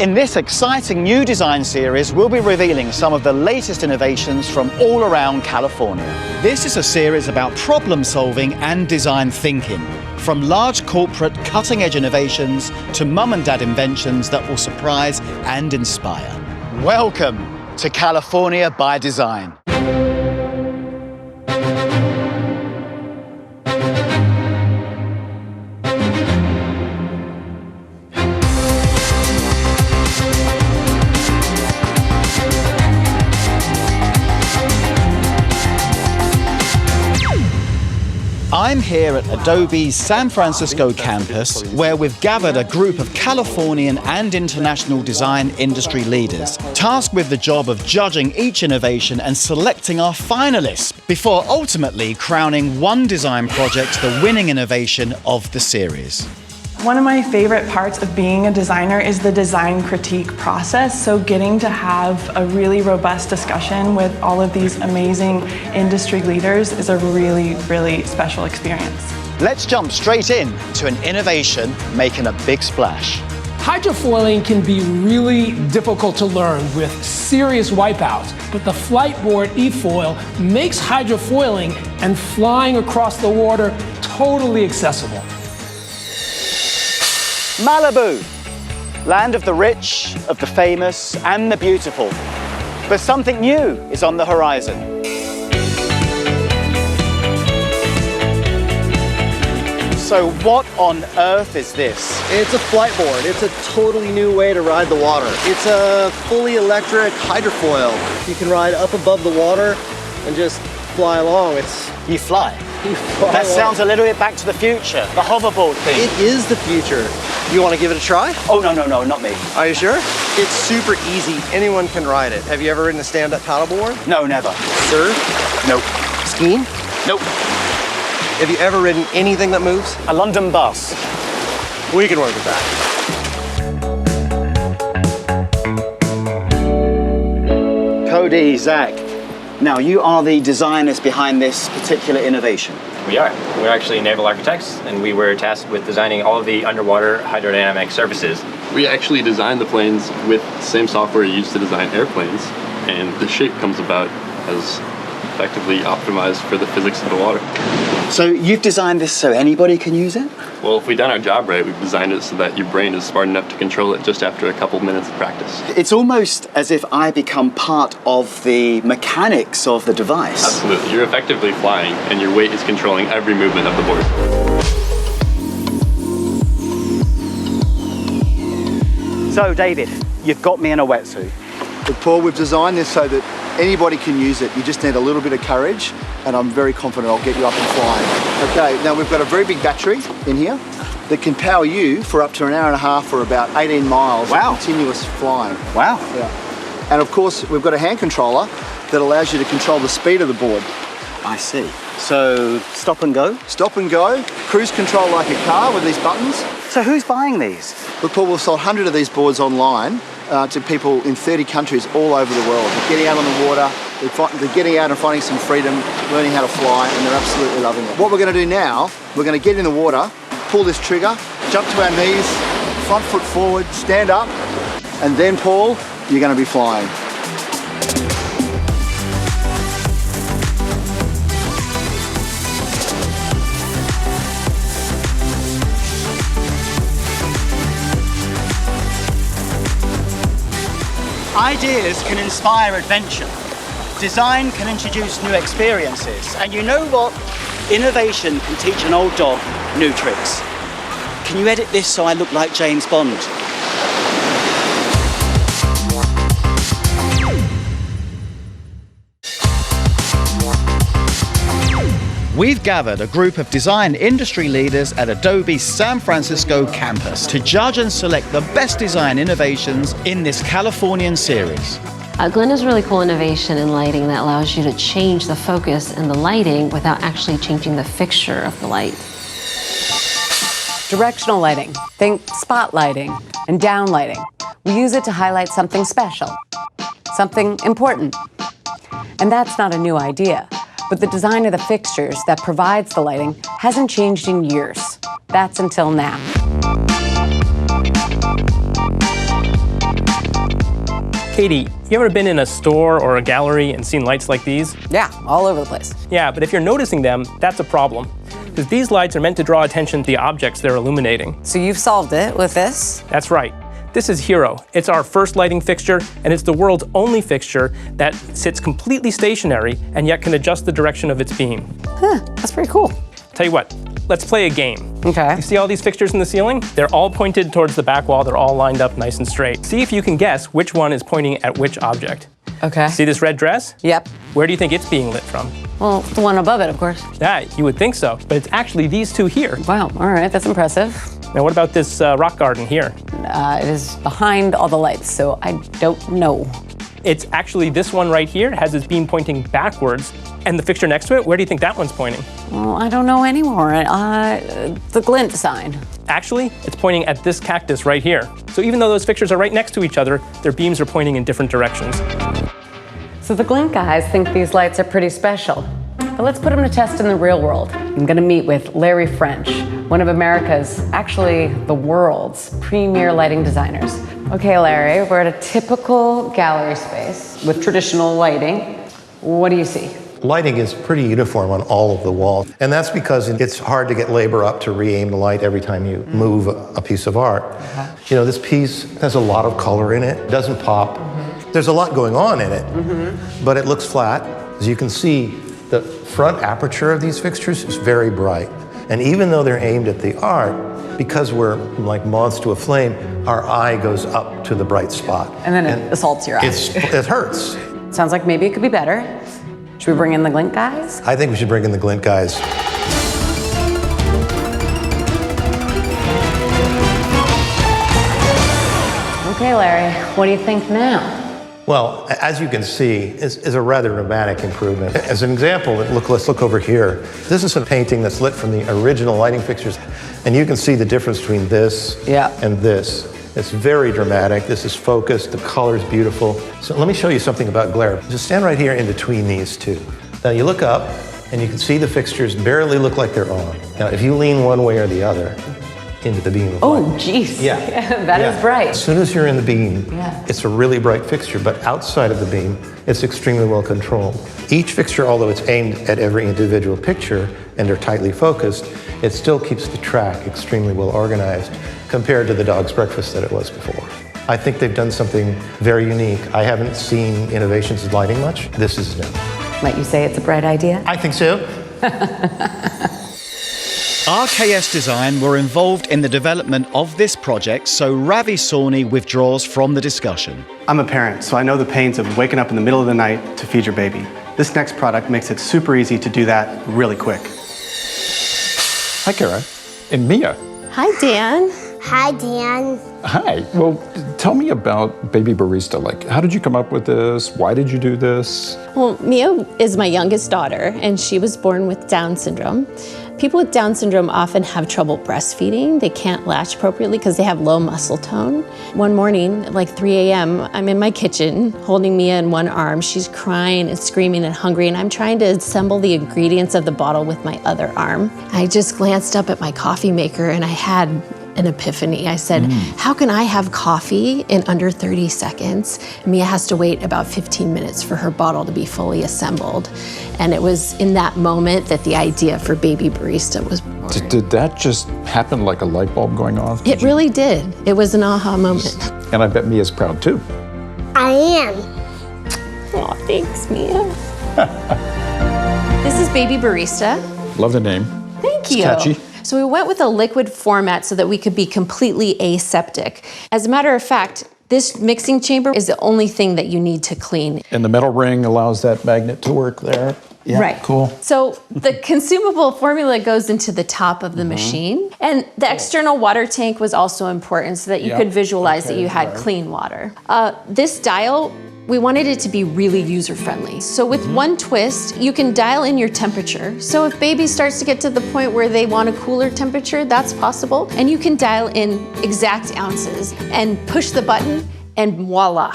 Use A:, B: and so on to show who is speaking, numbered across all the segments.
A: In this exciting new design series, we'll be revealing some of the latest innovations from all around California. This is a series about problem solving and design thinking, from large corporate cutting-edge innovations to mum and dad inventions that will surprise and inspire. Welcome to California by Design. I'm here at Adobe's San Francisco campus, where we've gathered a group of Californian and international design industry leaders, tasked with the job of judging each innovation and selecting our finalists, before ultimately crowning one design project the winning innovation of the series.
B: One of my favorite parts of being a designer is the design critique process. So getting to have a really robust discussion with all of these amazing industry leaders is a really, really special experience.
A: Let's jump straight in to an innovation making a big splash.
C: Hydrofoiling can be really difficult to learn with serious wipeouts, but the Fliteboard eFoil makes hydrofoiling and flying across the water totally accessible.
A: Malibu, land of the rich, of the famous, and the beautiful. But something new is on the horizon. So what on earth is this?
D: It's a Fliteboard. It's a totally new way to ride the water. It's a fully electric hydrofoil. You can ride up above the water and just fly along.
A: You fly? That sounds a little bit Back to the Future, the hoverboard thing.
D: It is the future. You want to give it a try?
A: Oh, no, not me.
D: Are you sure? It's super easy. Anyone can ride it. Have you ever ridden a stand-up paddleboard?
A: No, never.
D: Surf?
A: Nope.
D: Skiing?
A: Nope.
D: Have you ever ridden anything that moves?
A: A London bus.
D: We can work with that.
A: Cody, Zach, now you are the designers behind this particular innovation.
E: We are. We're actually naval architects, and we were tasked with designing all of the underwater hydrodynamic surfaces.
F: We actually designed the planes with the same software used to design airplanes, and the shape comes about as effectively optimized for the physics of the water.
A: So you've designed this so anybody can use it?
F: Well, if we've done our job right, we've designed it so that your brain is smart enough to control it just after a couple minutes of practice.
A: It's almost as if I become part of the mechanics of the device.
F: Absolutely. You're effectively flying, and your weight is controlling every movement of the board.
A: So, David, you've got me in a wetsuit.
G: But Paul, we've designed this so that anybody can use it. You just need a little bit of courage, and I'm very confident I'll get you up and flying. Okay, now we've got a very big battery in here that can power you for up to an hour and a half for about 18 miles of continuous flying.
A: Wow.
G: Yeah. And of course, we've got a hand controller that allows you to control the speed of the board.
A: I see. So, stop and go?
G: Stop and go, cruise control like a car with these buttons.
A: So who's buying these?
G: Look, Paul, we've sold 100 of these boards online to people in 30 countries all over the world. They're getting out on the water, they're getting out and finding some freedom, learning how to fly, and they're absolutely loving it. What we're going to do now, we're going to get in the water, pull this trigger, jump to our knees, front foot forward, stand up, and then, Paul, you're going to be flying.
A: Ideas can inspire adventure. Design can introduce new experiences. And you know what? Innovation can teach an old dog new tricks. Can you edit this so I look like James Bond? We've gathered a group of design industry leaders at Adobe's San Francisco campus to judge and select the best design innovations in this Californian series.
H: Glint is a really cool innovation in lighting that allows you to change the focus and the lighting without actually changing the fixture of the light.
I: Directional lighting, think spot lighting and down lighting. We use it to highlight something special, something important. And that's not a new idea. But the design of the fixtures that provides the lighting hasn't changed in years. That's until now.
E: Katie, you ever been in a store or a gallery and seen lights like these?
I: Yeah, all over the place.
E: Yeah, but if you're noticing them, that's a problem. Because these lights are meant to draw attention to the objects they're illuminating.
I: So you've solved it with this?
E: That's right. This is Hero. It's our first lighting fixture, and it's the world's only fixture that sits completely stationary and yet can adjust the direction of its beam.
I: Huh, that's pretty cool.
E: Tell you what, let's play a game.
I: Okay.
E: You see all these fixtures in the ceiling? They're all pointed towards the back wall. They're all lined up nice and straight. See if you can guess which one is pointing at which object.
I: Okay.
E: See this red dress?
I: Yep.
E: Where do you think it's being lit from?
I: Well, the one above it, of course.
E: Yeah, you would think so, but it's actually these two here.
I: Wow, all right, that's impressive.
E: Now what about this rock garden here?
I: It is behind all the lights, so I don't know.
E: It's actually this one right here. It has its beam pointing backwards. And the fixture next to it, where do you think that one's pointing?
I: Well, I don't know anymore. The Glint sign.
E: Actually, it's pointing at this cactus right here. So even though those fixtures are right next to each other, their beams are pointing in different directions.
I: So the Glint guys think these lights are pretty special. But let's put them to test in the real world. I'm gonna meet with Larry French, one of America's, actually the world's, premier lighting designers. Okay, Larry, we're at a typical gallery space with traditional lighting. What do you see?
J: Lighting is pretty uniform on all of the walls, and that's because it's hard to get labor up to re-aim the light every time you move a piece of art. You know, this piece has a lot of color in it, doesn't pop. There's a lot going on in it, but it looks flat. As you can see, the front aperture of these fixtures is very bright. And even though they're aimed at the art, because we're like moths to a flame, our eye goes up to the bright spot.
I: And then it assaults your eye.
J: It hurts.
I: Sounds like maybe it could be better. Should we bring in the Glint guys?
J: I think we should bring in the Glint guys.
I: Okay, Larry, what do you think now?
J: Well, as you can see, is a rather dramatic improvement. As an example, let's look over here. This is a painting that's lit from the original lighting fixtures, and you can see the difference between this and this. It's very dramatic. This is focused, the color's beautiful. So let me show you something about glare. Just stand right here in between these two. Now you look up, and you can see the fixtures barely look like they're on. Now if you lean one way or the other, into the beam of light.
I: Oh, geez.
J: Yeah.
I: That is bright.
J: As soon as you're in the beam, it's a really bright fixture, but outside of the beam, it's extremely well controlled. Each fixture, although it's aimed at every individual picture and they're tightly focused, it still keeps the track extremely well organized compared to the dog's breakfast that it was before. I think they've done something very unique. I haven't seen innovations in lighting much. This is new.
I: Might you say it's a bright idea?
J: I think so.
A: RKS Design were involved in the development of this project, so Ravi Sawhney withdraws from the discussion.
K: I'm a parent, so I know the pains of waking up in the middle of the night to feed your baby. This next product makes it super easy to do that really quick.
L: Hi, Kara. And Mia.
M: Hi, Dan.
N: Hi, Dan.
L: Hi. Well, tell me about Baby Barista. Like, how did you come up with this? Why did you do this?
M: Well, Mia is my youngest daughter, and she was born with Down syndrome. People with Down syndrome often have trouble breastfeeding. They can't latch appropriately because they have low muscle tone. One morning, at like 3 a.m., I'm in my kitchen holding Mia in one arm. She's crying and screaming and hungry, and I'm trying to assemble the ingredients of the bottle with my other arm. I just glanced up at my coffee maker and I had an epiphany. I said, how can I have coffee in under 30 seconds? Mia has to wait about 15 minutes for her bottle to be fully assembled. And it was in that moment that the idea for Baby Barista was born.
L: Did that just happen like a light bulb going off?
M: It really did. It was an aha moment.
L: And I bet Mia's proud too.
N: I am.
M: Oh, thanks, Mia. This is Baby Barista.
L: Love the name.
M: Thank you.
L: It's catchy.
M: So we went with a liquid format so that we could be completely aseptic. As a matter of fact, this mixing chamber is the only thing that you need to clean.
L: And the metal ring allows that magnet to work there. Yeah,
M: right.
L: Cool.
M: So the consumable formula goes into the top of the machine. And the external water tank was also important so that you could visualize that you had clean water. This dial, we wanted it to be really user-friendly. So with one twist, you can dial in your temperature. So if baby starts to get to the point where they want a cooler temperature, that's possible. And you can dial in exact ounces and push the button and voila.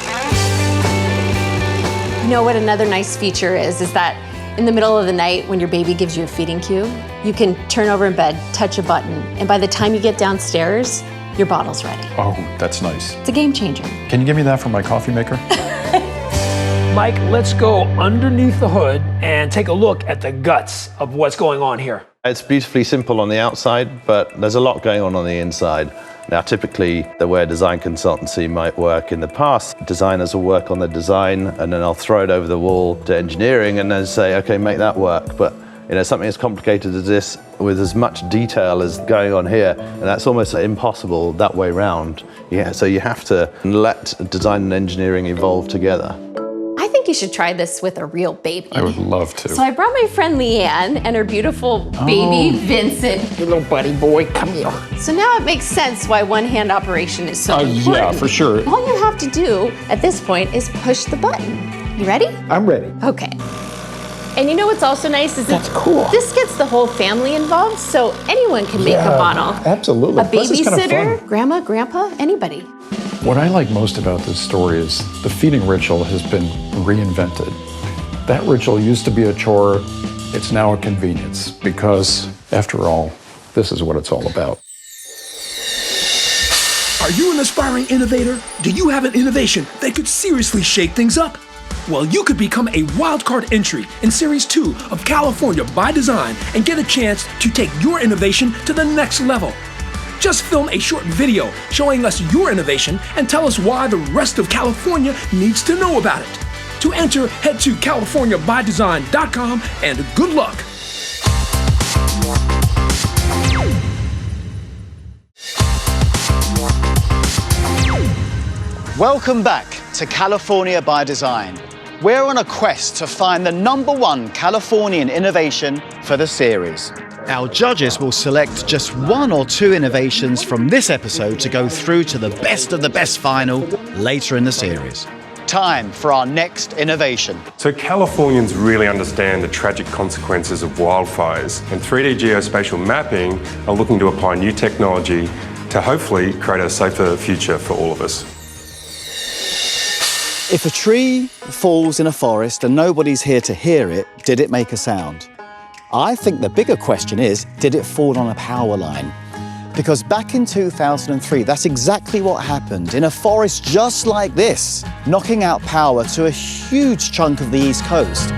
M: You know what another nice feature is that in the middle of the night when your baby gives you a feeding cue, you can turn over in bed, touch a button, and by the time you get downstairs,
H: Your bottle's ready.
L: Oh, that's nice.
H: It's a game changer.
L: Can you give me that for my coffee maker?
C: Mike, let's go underneath the hood and take a look at the guts of what's going on here.
O: It's beautifully simple on the outside, but there's a lot going on the inside. Now, typically, the way a design consultancy might work in the past, designers will work on the design and then I'll throw it over the wall to engineering and then say, okay, make that work. But something as complicated as this with as much detail as going on here, and that's almost impossible that way round. Yeah, so you have to let design and engineering evolve together.
M: I think you should try this with a real baby.
L: I would love to.
M: So I brought my friend Leanne and her beautiful baby Vincent.
L: Your little buddy boy, come here.
M: So now it makes sense why one-hand operation is so important.
L: Yeah, for sure.
M: All you have to do at this point is push the button. You ready?
L: I'm ready.
M: Okay. And you know what's also nice is
L: That's cool.
M: This gets the whole family involved, so anyone can make a bottle.
L: Absolutely.
M: A
L: Plus, it's kind of
M: babysitter,
L: fun.
M: grandma, grandpa, anybody.
L: What I like most about this story is the feeding ritual has been reinvented. That ritual used to be a chore. It's now a convenience because, after all, this is what it's all about.
P: Are you an aspiring innovator? Do you have an innovation that could seriously shake things up? Well, you could become a wildcard entry in Series 2 of California ByDesign and get a chance to take your innovation to the next level. Just film a short video showing us your innovation and tell us why the rest of California needs to know about it. To enter, head to CaliforniaByDesign.com and good luck.
A: Welcome back to California ByDesign. We're on a quest to find the #1 Californian innovation for the series. Our judges will select just 1 or 2 innovations from this episode to go through to the best of the best final later in the series. Time for our next innovation.
Q: So Californians really understand the tragic consequences of wildfires, and 3D geospatial mapping are looking to apply new technology to hopefully create a safer future for all of us.
A: If a tree falls in a forest and nobody's here to hear it, did it make a sound? I think the bigger question is, did it fall on a power line? Because back in 2003, that's exactly what happened in a forest just like this, knocking out power to a huge chunk of the East Coast.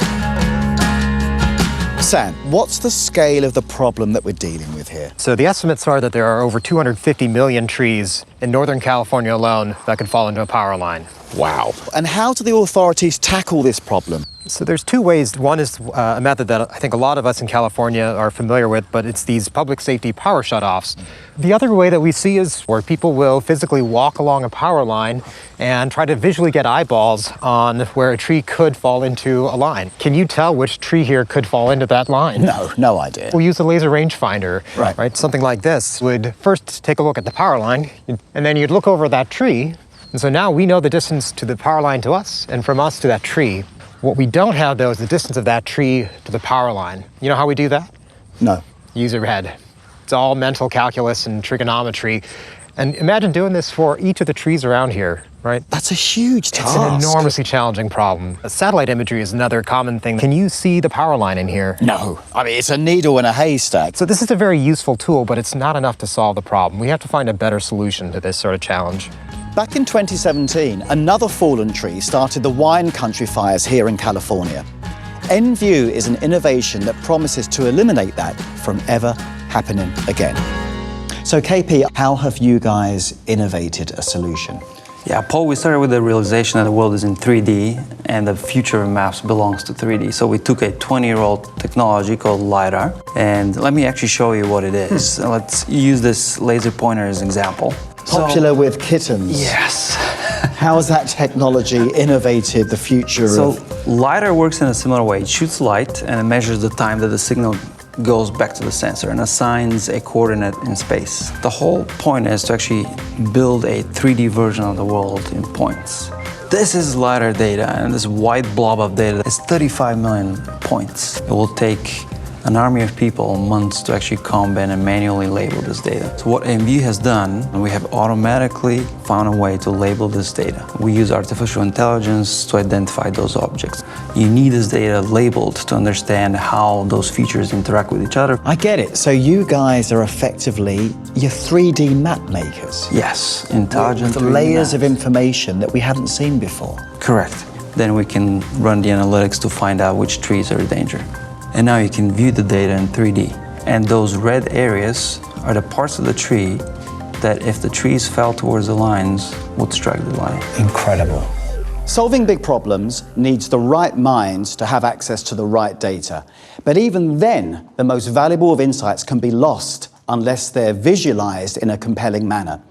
A: Sam, what's the scale of the problem that we're dealing with here?
R: So the estimates are that there are over 250 million trees in Northern California alone that could fall into a power line.
A: Wow. And how do the authorities tackle this problem?
R: So there's 2 ways. One is a method that I think a lot of us in California are familiar with, but it's these public safety power shutoffs. The other way that we see is where people will physically walk along a power line and try to visually get eyeballs on where a tree could fall into a line. Can you tell which tree here could fall into that line?
A: No idea.
R: We'll use a laser rangefinder, right? Something like this would first take a look at the power line, and then you'd look over that tree. And so now we know the distance to the power line to us and from us to that tree. What we don't have, though, is the distance of that tree to the power line. You know how we do that?
A: No.
R: Use your head. It's all mental calculus and trigonometry. And imagine doing this for each of the trees around here, right?
A: That's a huge task.
R: It's an enormously challenging problem. Satellite imagery is another common thing. Can you see the power line in here?
A: No. I mean, it's a needle in a haystack.
R: So this is a very useful tool, but it's not enough to solve the problem. We have to find a better solution to this sort of challenge.
A: Back in 2017, another fallen tree started the wine country fires here in California. Enview is an innovation that promises to eliminate that from ever happening again. So KP, how have you guys innovated a solution?
S: Yeah, Paul, we started with the realization that the world is in 3D and the future of maps belongs to 3D. So we took a 20-year-old technology called LiDAR, and let me actually show you what it is. Let's use this laser pointer as an example.
A: Popular with kittens.
S: Yes.
A: How has that technology innovated the future of...
S: LiDAR works in a similar way. It shoots light and it measures the time that the signal goes back to the sensor and assigns a coordinate in space. The whole point is to actually build a 3D version of the world in points. This is LiDAR data, and this white blob of data is 35 million points. It will take an army of people months to actually comb in and manually label this data. So what Enview has done, we have automatically found a way to label this data. We use artificial intelligence to identify those objects. You need this data labeled to understand how those features interact with each other.
A: I get it. So you guys are effectively your 3D map makers.
S: Yes, intelligent
A: with layers of information that we haven't seen before.
S: Correct. Then we can run the analytics to find out which trees are in danger. And now you can view the data in 3D. And those red areas are the parts of the tree that if the trees fell towards the lines, would strike the line.
A: Incredible. Solving big problems needs the right minds to have access to the right data. But even then, the most valuable of insights can be lost unless they're visualized in a compelling manner.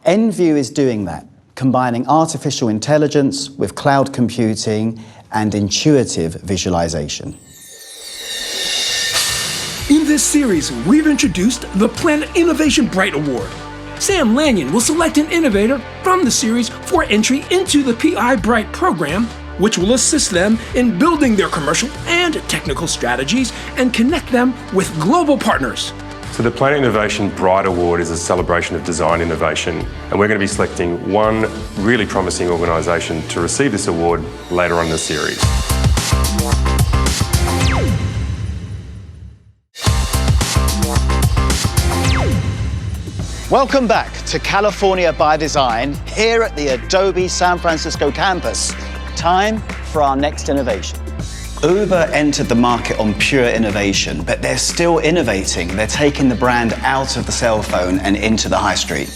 A: Enview is doing that, combining artificial intelligence with cloud computing and intuitive visualization.
P: In this series, we've introduced the Planet Innovation Bright Award. Sam Lanyon will select an innovator from the series for entry into the PI Bright program, which will assist them in building their commercial and technical strategies and connect them with global partners.
Q: So the Planet Innovation Bright Award is a celebration of design innovation, and we're going to be selecting one really promising organisation to receive this award later on in the series.
A: Welcome back to California ByDesign here at the Adobe San Francisco campus. Time for our next innovation. Uber entered the market on pure innovation, but they're still innovating. They're taking the brand out of the cell phone and into the high street.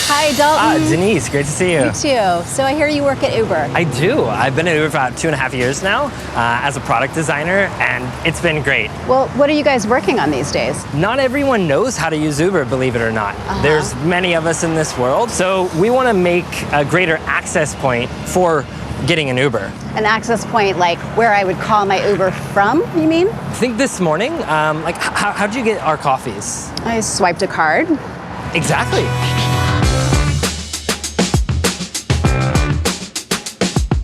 T: Hi, Dalton.
U: Denise, great to see you.
T: You too. So I hear you work at Uber.
U: I do. I've been at Uber for about 2.5 years now as a product designer, and it's been great.
T: Well, what are you guys working on these days?
U: Not everyone knows how to use Uber, believe it or not. There's many of us in this world, so we want to make a greater access point for getting an Uber.
T: An access point like where I would call my Uber from, you mean?
U: I think this morning, how'd you get our coffees?
T: I swiped a card.
U: Exactly.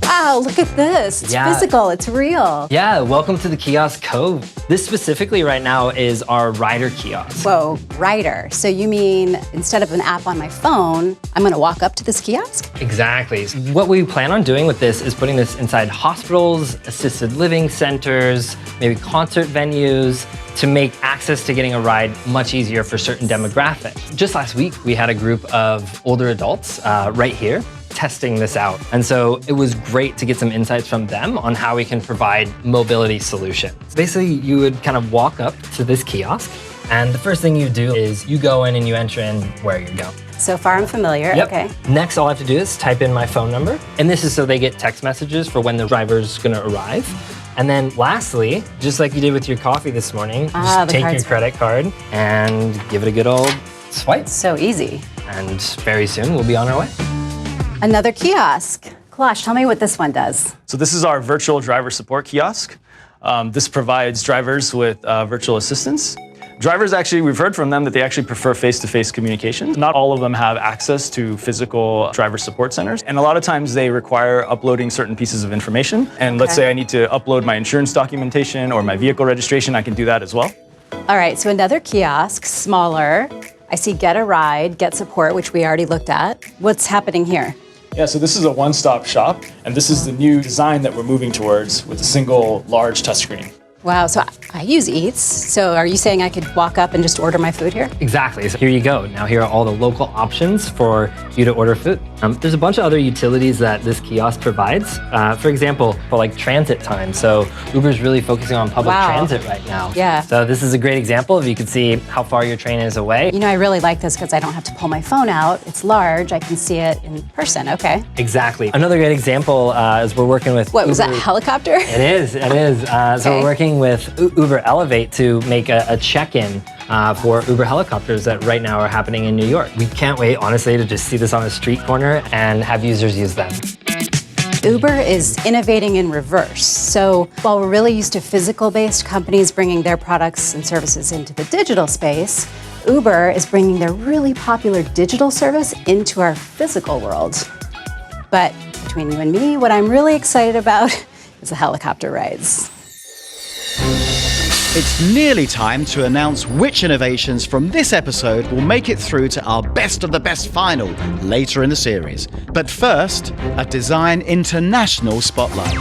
T: Wow, look at this. It's physical, it's real.
U: Yeah, welcome to the Kiosk Cove. This specifically right now is our rider kiosk.
T: Whoa, rider. So you mean instead of an app on my phone, I'm gonna walk up to this kiosk?
U: Exactly. What we plan on doing with this is putting this inside hospitals, assisted living centers, maybe concert venues, to make access to getting a ride much easier for certain demographics. Just last week, we had a group of older adults right here testing this out. And so it was great to get some insights from them on how we can provide mobility solutions. Basically, you would kind of walk up to this kiosk, and the first thing you do is you go in and you enter in where you're going.
T: So far I'm familiar, okay.
U: Next, all I have to do is type in my phone number, and this is so they get text messages for when the driver's gonna arrive. And then lastly, just like you did with your coffee this morning, just take your credit card and give it a good old swipe.
T: So easy.
U: And very soon we'll be on our way.
T: Another kiosk. Kalash, tell me what this one does.
V: So this is our virtual driver support kiosk. This provides drivers with virtual assistants. Drivers actually, we've heard from them that they actually prefer face-to-face communication. Not all of them have access to physical driver support centers. And a lot of times they require uploading certain pieces of information. And let's say I need to upload my insurance documentation or my vehicle registration, I can do that as well.
T: All right, so another kiosk, smaller. I see get a ride, get support, which we already looked at. What's happening here?
V: Yeah, so this is a one-stop shop, and this is the new design that we're moving towards with a single large touchscreen.
T: Wow, so I use Eats. So are you saying I could walk up and just order my food here?
U: Exactly, so here you go. Now here are all the local options for you to order food. There's a bunch of other utilities that this kiosk provides. For example, for like transit time. So Uber's really focusing on public transit right now.
T: Yeah.
U: So this is a great example if you can see how far your train is away.
T: You know, I really like this because I don't have to pull my phone out. It's large, I can see it in person, okay.
U: Exactly. Another great example is we're working with
T: What,
U: Uber.
T: was that a helicopter?
U: It is. So we're working with Uber Elevate to make a check-in for Uber helicopters that right now are happening in New York. We can't wait, honestly, to just see this on a street corner and have users use them.
T: Uber is innovating in reverse. So while we're really used to physical-based companies bringing their products and services into the digital space, Uber is bringing their really popular digital service into our physical world. But between you and me, what I'm really excited about is the helicopter rides.
A: It's nearly time to announce which innovations from this episode will make it through to our best of the best final later in the series. But first, a Design International spotlight.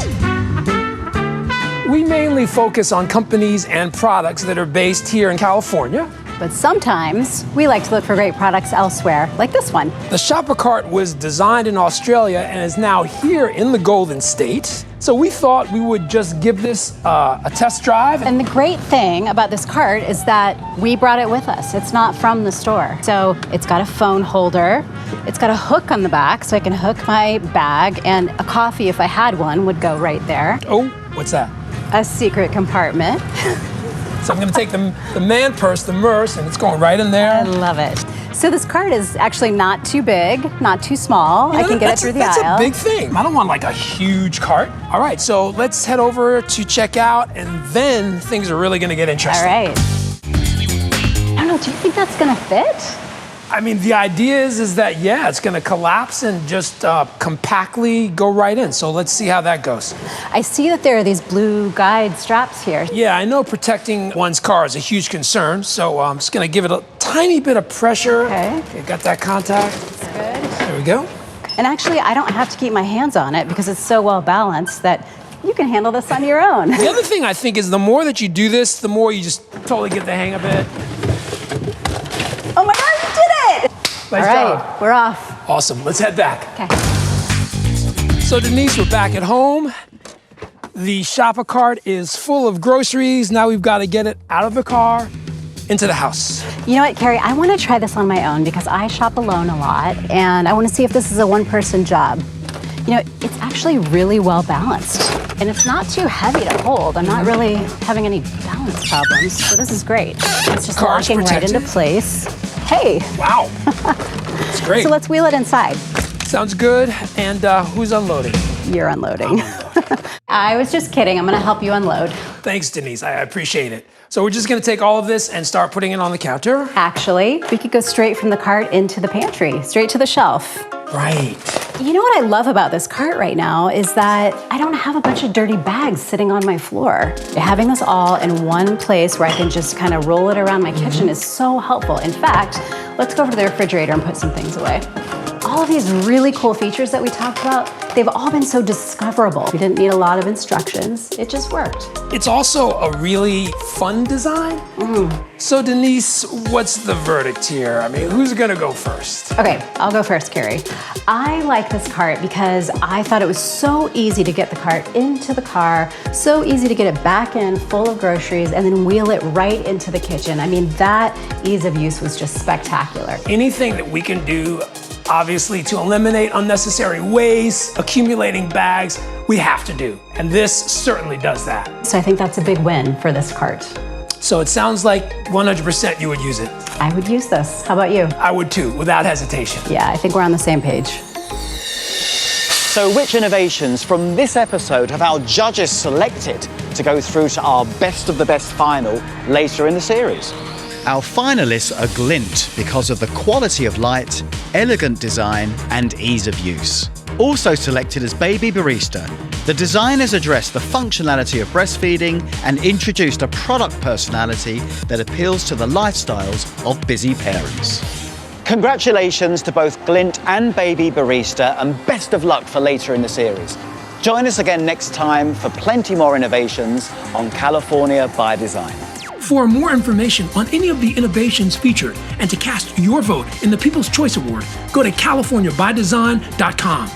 C: We mainly focus on companies and products that are based here in California.
T: But sometimes we like to look for great products elsewhere, like this one.
C: The Shoppa Cart was designed in Australia and is now here in the Golden State. So we thought we would just give this a test drive.
T: And the great thing about this cart is that we brought it with us. It's not from the store. So it's got a phone holder. It's got a hook on the back so I can hook my bag, and a coffee, if I had one, would go right there.
C: Oh, what's that?
T: A secret compartment.
C: So I'm gonna take the man purse, the Merce, and it's going right in there.
T: I love it. So this cart is actually not too big, not too small. I can get it through the aisle.
C: That's a big thing. I don't want like a huge cart. All right, so let's head over to check out, and then things are really gonna get interesting.
T: All right. I don't know, do you think that's gonna fit?
C: I mean, the idea is that, yeah, it's gonna collapse and just compactly go right in. So let's see how that goes.
T: I see that there are these blue guide straps here.
C: Yeah, I know protecting one's car is a huge concern, so I'm just gonna give it a tiny bit of pressure.
T: Okay.
C: Got that contact.
T: That's good.
C: There we go.
T: And actually, I don't have to keep my hands on it because it's so well balanced that you can handle this on your own.
C: The other thing I think is the more that you do this, the more you just totally get the hang of it.
T: Oh my God, you did it!
C: Nice
T: job. We're off.
C: Awesome, let's head back.
T: Okay.
C: So Denise, we're back at home. The Shoppa Cart is full of groceries. Now we've got to get it out of the car, into the house.
T: You know what, Carrie, I want to try this on my own because I shop alone a lot, and I want to see if this is a one-person job. You know, it's actually really well balanced, and it's not too heavy to hold. I'm not really having any balance problems, so this is great. It's just
C: Car's
T: locking right
C: protected.
T: into place. Hey.
C: Wow, that's great.
T: So let's wheel it inside.
C: Sounds good. And who's unloading?
T: You're unloading. I was just kidding. I'm going to help you unload.
C: Thanks, Denise. I appreciate it. So we're just going to take all of this and start putting it on the counter?
T: Actually, we could go straight from the cart into the pantry, straight to the shelf.
C: Right.
T: You know what I love about this cart right now is that I don't have a bunch of dirty bags sitting on my floor. Having this all in one place where I can just kind of roll it around my kitchen is so helpful. In fact, let's go over to the refrigerator and put some things away. All of these really cool features that we talked about, they've all been so discoverable. We didn't need a lot of instructions. It just worked.
C: It's also a really fun design. So Denise, what's the verdict here? I mean, who's gonna go first?
T: Okay, I'll go first, Carrie. I like this cart because I thought it was so easy to get the cart into the car, so easy to get it back in full of groceries and then wheel it right into the kitchen. I mean, that ease of use was just spectacular.
C: Anything that we can do, obviously, to eliminate unnecessary waste, accumulating bags, we have to do. And this certainly does that.
T: So I think that's a big win for this cart.
C: So it sounds like 100% you would use it.
T: I would use this. How about you?
C: I would too, without hesitation.
T: Yeah, I think we're on the same page.
A: So which innovations from this episode have our judges selected to go through to our best of the best final later in the series? Our finalists are Glint because of the quality of light, elegant design, and ease of use. Also selected as Baby Barista, the designers addressed the functionality of breastfeeding and introduced a product personality that appeals to the lifestyles of busy parents. Congratulations to both Glint and Baby Barista, and best of luck for later in the series. Join us again next time for plenty more innovations on California by Design.
P: For more information on any of the innovations featured and to cast your vote in the People's Choice Award, go to CaliforniaByDesign.com.